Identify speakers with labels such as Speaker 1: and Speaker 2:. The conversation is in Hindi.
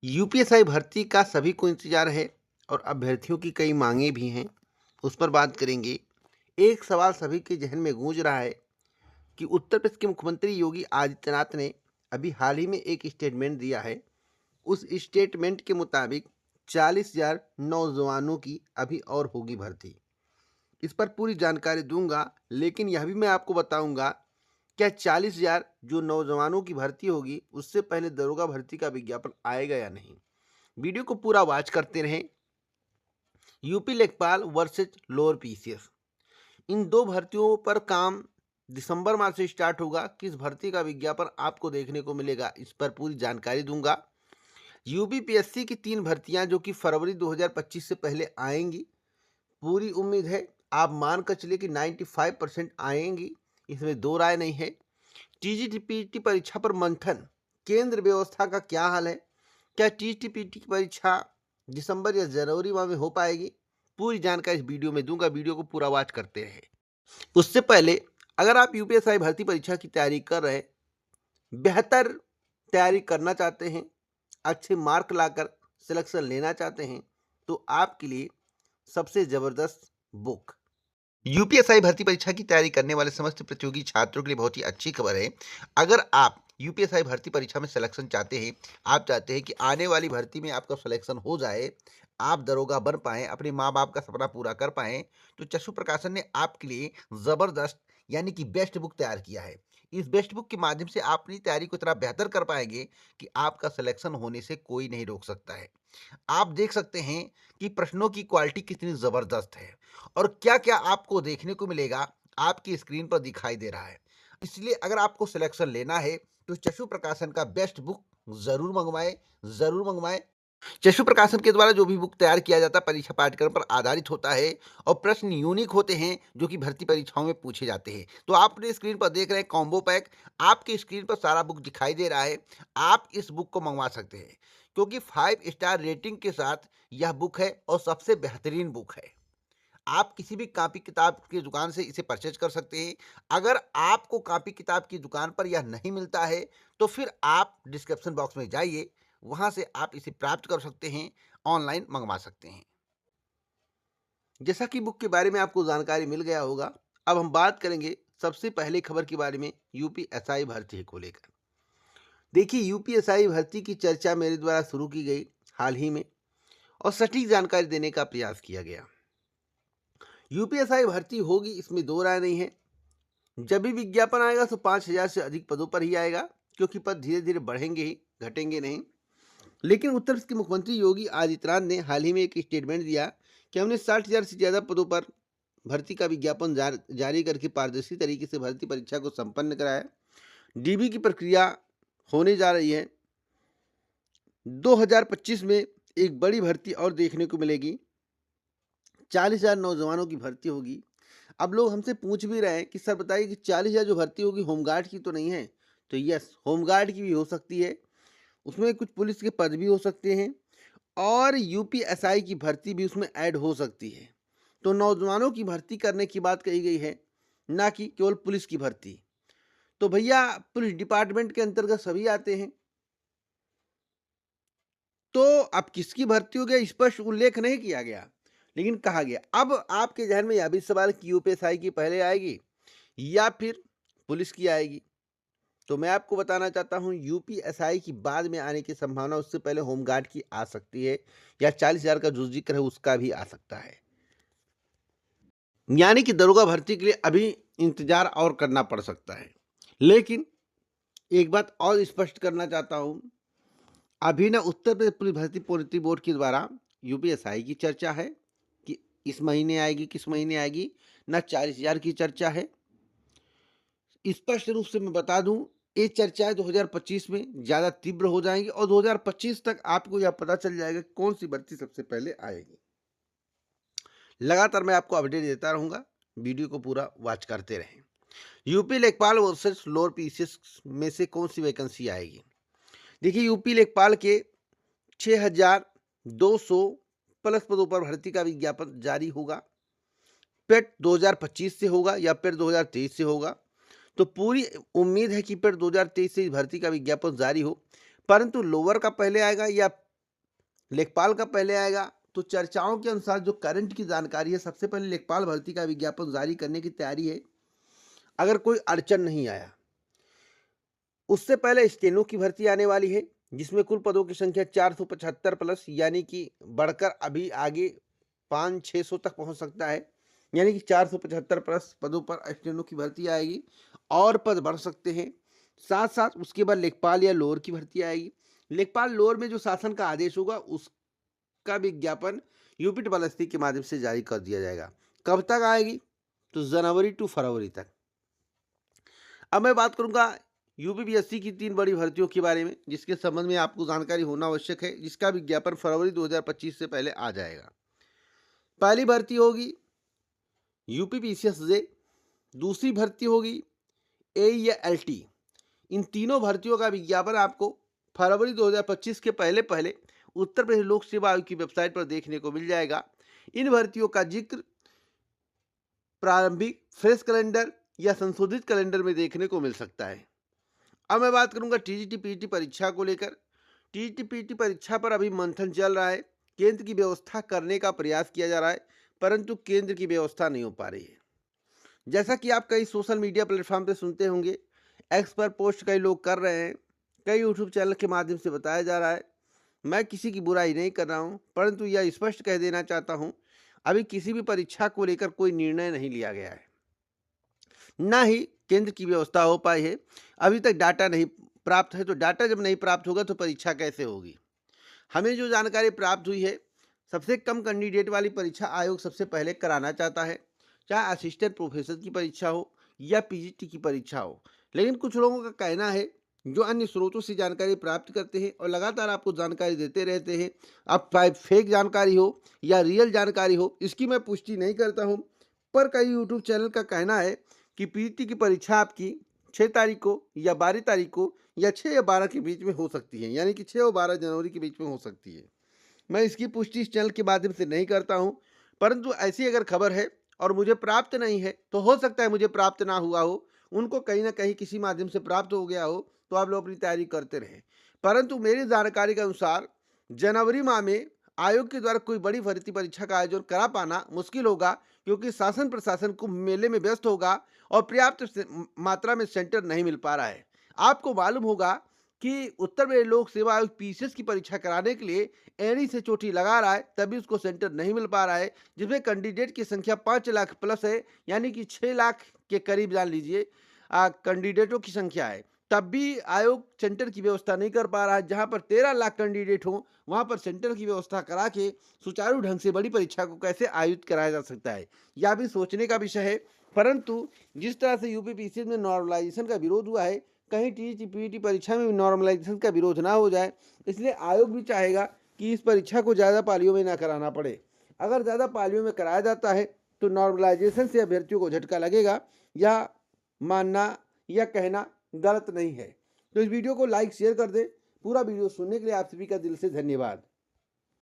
Speaker 1: यूपीएसआई भर्ती का सभी को इंतजार है और अभ्यर्थियों की कई मांगे भी हैं। उस पर बात करेंगे। एक सवाल सभी के जहन में गूंज रहा है कि उत्तर प्रदेश के मुख्यमंत्री योगी आदित्यनाथ ने अभी हाल ही में एक स्टेटमेंट दिया है। उस स्टेटमेंट के मुताबिक 40,000 नौजवानों की अभी और होगी भर्ती। इस पर पूरी जानकारी दूंगा, लेकिन यह भी मैं आपको बताऊंगा क्या 40,000 जो नौजवानों की भर्ती होगी उससे पहले दरोगा भर्ती का विज्ञापन आएगा या नहीं। वीडियो को पूरा वॉच करते रहें। यूपी लेखपाल वर्सेस लोअर पीसीएस, इन दो भर्तियों पर काम दिसंबर माह से स्टार्ट होगा। किस भर्ती का विज्ञापन आपको देखने को मिलेगा, इस पर पूरी जानकारी दूंगा। यूपीपीएससी की 3 भर्तियां जो कि फरवरी 2025 से पहले आएंगी। पूरी उम्मीद है, आप मान कर चलिए कि 95% आएंगी, इसमें दो राय नहीं है। टीजीटीपीटी परीक्षा पर मंथन, केंद्र व्यवस्था का क्या हाल है? क्या टीजीटीपीटी की परीक्षा दिसंबर या जनवरी माह में हो पाएगी? पूरी जानकारी इस वीडियो में दूंगा। वीडियो को पूरा वॉच करते रहे। उससे पहले अगर आप यूपीएसआई भर्ती परीक्षा की तैयारी कर रहे हैं, बेहतर तैयारी करना चाहते हैं, अच्छे मार्क लाकर सिलेक्शन लेना चाहते हैं, तो आपके लिए सबसे जबरदस्त बुक यूपीएसआई भर्ती परीक्षा की तैयारी करने वाले समस्त प्रतियोगी छात्रों के लिए बहुत ही अच्छी खबर है। अगर आप यूपीएसआई भर्ती परीक्षा में सिलेक्शन चाहते हैं, आप चाहते हैं कि आने वाली भर्ती में आपका सिलेक्शन हो जाए, आप दरोगा बन पाएं, अपने माँ बाप का सपना पूरा कर पाएं, तो चक्षु प्रकाशन ने आपके लिए जबरदस्त यानी कि बेस्ट बुक तैयार किया है। इस बेस्ट बुक के माध्यम से आप अपनी तैयारी को इतना बेहतर कर पाएंगे कि आपका सिलेक्शन होने से कोई नहीं रोक सकता है। आप देख सकते हैं कि प्रश्नों की क्वालिटी कितनी जबरदस्त है और क्या क्या आपको देखने को मिलेगा आपकी स्क्रीन पर दिखाई दे रहा है। इसलिए अगर आपको सिलेक्शन लेना है तो चक्षु प्रकाशन का बेस्ट बुक जरूर मंगवाएं, जरूर मंगवाएं। चक्षु प्रकाशन के द्वारा जो भी बुक तैयार किया जाता है परीक्षा पाठ्यक्रम पर आधारित होता है और प्रश्न यूनिक होते हैं जो कि भर्ती परीक्षाओं में पूछे जाते हैं। तो आप अपने स्क्रीन पर देख रहे हैं कॉम्बो पैक, आपकी स्क्रीन पर सारा बुक दिखाई दे रहा है। आप इस बुक को मंगवा सकते हैं क्योंकि 5 स्टार रेटिंग के साथ यह बुक है और सबसे बेहतरीन बुक है। आप किसी भी कॉपी किताब की दुकान से इसे परचेज कर सकते हैं। अगर आपको कॉपी किताब की दुकान पर यह नहीं मिलता है तो फिर आप डिस्क्रिप्शन बॉक्स में जाइए, वहां से आप इसे प्राप्त कर सकते हैं, ऑनलाइन मंगवा सकते हैं। जैसा कि बुक के बारे में आपको जानकारी मिल गया होगा, अब हम बात करेंगे सबसे पहले खबर के बारे में, यूपीएसआई भर्ती को लेकर। देखिए, यूपीएसआई भर्ती की चर्चा मेरे द्वारा शुरू की गई हाल ही में और सटीक जानकारी देने का प्रयास किया गया। यूपीएसआई भर्ती होगी, इसमें दो राय नहीं है। जब भी विज्ञापन आएगा तो 5,000 से अधिक पदों पर ही आएगा, क्योंकि पद धीरे धीरे बढ़ेंगे ही, घटेंगे नहीं। लेकिन उत्तर प्रदेश के मुख्यमंत्री योगी आदित्यनाथ ने हाल ही में एक स्टेटमेंट दिया कि हमने 60,000 से ज़्यादा पदों पर भर्ती का विज्ञापन जारी करके पारदर्शी तरीके से भर्ती परीक्षा को संपन्न कराया। डीबी की प्रक्रिया होने जा रही है। 2025 में एक बड़ी भर्ती और देखने को मिलेगी। 40,000 नौजवानों की भर्ती होगी। अब लोग हमसे पूछ भी रहे हैं कि सर बताइए कि 40,000 जो भर्ती होगी होमगार्ड की तो नहीं है? तो यस, होमगार्ड की भी हो सकती है, उसमें कुछ पुलिस के पद भी हो सकते हैं और यूपीएसआई की भर्ती भी उसमें ऐड हो सकती है। तो नौजवानों की भर्ती करने की बात कही गई है, ना कि केवल पुलिस की भर्ती। तो भैया, पुलिस डिपार्टमेंट के अंतर्गत सभी आते हैं, तो अब किसकी भर्ती हो गया स्पष्ट उल्लेख नहीं किया गया, लेकिन कहा गया। अब आपके ध्यान में यह भी सवाल कि यूपीएसआई की पहले आएगी या फिर पुलिस की आएगी। तो मैं आपको बताना चाहता हूं, यूपीएसआई की बाद में आने की संभावना, उससे पहले होमगार्ड की आ सकती है या 40,000 का जो जिक्र है उसका भी आ सकता है। यानी कि दरोगा भर्ती के लिए अभी इंतजार और करना पड़ सकता है। लेकिन एक बात और स्पष्ट करना चाहता हूं, अभी ना उत्तर प्रदेश पुलिस भर्ती प्रोन्नति बोर्ड के द्वारा यूपीएसआई की चर्चा है कि इस महीने आएगी, किस महीने आएगी, ना 40,000 की चर्चा है। स्पष्ट रूप से मैं बता दूं, ये चर्चाएं 2025 में ज़्यादा तीव्र हो जाएंगी और 2025 तक आपको यह पता चल जाएगा कौन सी भर्ती सबसे पहले आएगी। लगातार मैं आपको अपडेट देता रहूंगा, वीडियो को पूरा वॉच करते रहें। यूपी लेखपाल वर्सेस लोअर पीसीएस में से कौन सी वैकेंसी आएगी? देखिए, यूपी लेखपाल के 6,200 प्लस पदों पर भर्ती का विज्ञापन जारी होगा। पेट 2025 से होगा या पेट 2023 से होगा, तो पूरी उम्मीद है कि पेट 2023 से इस भर्ती का विज्ञापन जारी हो। परंतु लोअर का पहले आएगा या लेखपाल का पहले आएगा। तो चर्चाओं के अनुसार जो करंट की जानकारी है, सबसे पहले लेखपाल भर्ती का विज्ञापन जारी करने की तैयारी है, अगर कोई अड़चन नहीं आया। उससे पहले स्टेनो की भर्ती आने वाली है, जिसमें कुल पदों की संख्या 475 प्लस, यानी कि बढ़कर अभी आगे 500-600 तक पहुंच सकता है। यानी कि 475 प्लस पदों पर स्टेनो की भर्ती आएगी और पद बढ़ सकते हैं। साथ साथ उसके बाद लेखपाल या लोअर की भर्ती आएगी। लेखपाल लोअर में जो शासन का आदेश होगा उसका विज्ञापन यूपी ट्रिपल एसपी के माध्यम से जारी कर दिया जाएगा। कब तक आएगी? तो जनवरी टू फरवरी तक। अब मैं बात करूंगा यूपीपीएससी की 3 बड़ी भर्तियों के बारे में, जिसके संबंध में आपको जानकारी होना आवश्यक है, जिसका विज्ञापन फरवरी 2025 से पहले आ जाएगा। पहली भर्ती होगी यूपीपीसीएस, दूसरी भर्ती होगी एई या एलटी। इन तीनों भर्तियों का विज्ञापन आपको फरवरी 2025 के पहले पहले उत्तर प्रदेश लोक सेवा आयोग की वेबसाइट पर देखने को मिल जाएगा। इन भर्तियों का जिक्र प्रारंभिक, फ्रेश कैलेंडर या संशोधित कैलेंडर में देखने को मिल सकता है। अब मैं बात करूंगा टीजीटी पीटी परीक्षा को लेकर। टीजीटी पीटी परीक्षा पर अभी मंथन चल रहा है। केंद्र की व्यवस्था करने का प्रयास किया जा रहा है, परंतु केंद्र की व्यवस्था नहीं हो पा रही है। जैसा कि आप कई सोशल मीडिया प्लेटफॉर्म पे सुनते होंगे, एक्स पर पोस्ट कई लोग कर रहे हैं, कई यूट्यूब चैनल के माध्यम से बताया जा रहा है। मैं किसी की बुराई नहीं कर रहा हूं, परंतु यह स्पष्ट कह देना चाहता हूं, अभी किसी भी परीक्षा को लेकर कोई निर्णय नहीं लिया गया है, ना ही केंद्र की व्यवस्था हो पाई है। अभी तक डाटा नहीं प्राप्त है, तो डाटा जब नहीं प्राप्त होगा तो परीक्षा कैसे होगी? हमें जो जानकारी प्राप्त हुई है, सबसे कम कैंडिडेट वाली परीक्षा आयोग सबसे पहले कराना चाहता है, चाहे असिस्टेंट प्रोफेसर की परीक्षा हो या पीजीटी की परीक्षा हो। लेकिन कुछ लोगों का कहना है, जो अन्य स्रोतों से जानकारी प्राप्त करते हैं और लगातार आपको जानकारी देते रहते हैं, अब चाहे फेक जानकारी हो या रियल जानकारी हो, इसकी मैं पुष्टि नहीं करता हूं, पर कई यूट्यूब चैनल का कहना है कि पीजीटी की परीक्षा आपकी 6 तारीख को या 12 तारीख को या 6 या 12 के बीच में हो सकती है, यानी कि 6 और 12 जनवरी के बीच में हो सकती है। मैं इसकी पुष्टि इस चैनल के माध्यम से नहीं करता हूं, परंतु ऐसी अगर खबर है और मुझे प्राप्त नहीं है, तो हो सकता है मुझे प्राप्त ना हुआ हो, उनको कहीं ना कहीं किसी माध्यम से प्राप्त हो गया हो, तो आप लोग अपनी तैयारी करते रहें। परंतु मेरी जानकारी के अनुसार जनवरी माह में आयोग के द्वारा कोई बड़ी भर्ती परीक्षा का आयोजन करा पाना मुश्किल होगा, क्योंकि शासन प्रशासन कुंभ मेले में व्यस्त होगा और पर्याप्त मात्रा में सेंटर नहीं मिल पा रहा है। आपको मालूम होगा कि उत्तर प्रदेश लोक सेवा आयोग पीसीएस की परीक्षा कराने के लिए एड़ी से चोटी लगा रहा है, तभी उसको सेंटर नहीं मिल पा रहा है, जिसमें कैंडिडेट की संख्या 5 लाख प्लस है, यानी कि 6 लाख के करीब जान लीजिए कैंडिडेटों की संख्या है। तब भी आयोग सेंटर की व्यवस्था नहीं कर पा रहा है। जहां पर 13 लाख कैंडिडेट हों, वहां पर सेंटर की व्यवस्था करा के सुचारू ढंग से बड़ी परीक्षा को कैसे आयोजित कराया जा सकता है, यह भी सोचने का विषय है। परंतु जिस तरह से यूपीपीसीएस में नॉर्मलाइजेशन का विरोध हुआ है, कहीं टीजीटी पीटी परीक्षा में भी नॉर्मलाइजेशन का विरोध ना हो जाए, इसलिए आयोग भी चाहेगा कि इस परीक्षा को ज़्यादा पालियों में ना कराना पड़े। अगर ज़्यादा पालियों में कराया जाता है तो नॉर्मलाइजेशन से अभ्यर्थियों को झटका लगेगा, यह मानना या कहना गलत नहीं है। तो इस वीडियो को लाइक शेयर कर दें। पूरा वीडियो सुनने के लिए आप सभी का दिल से धन्यवाद।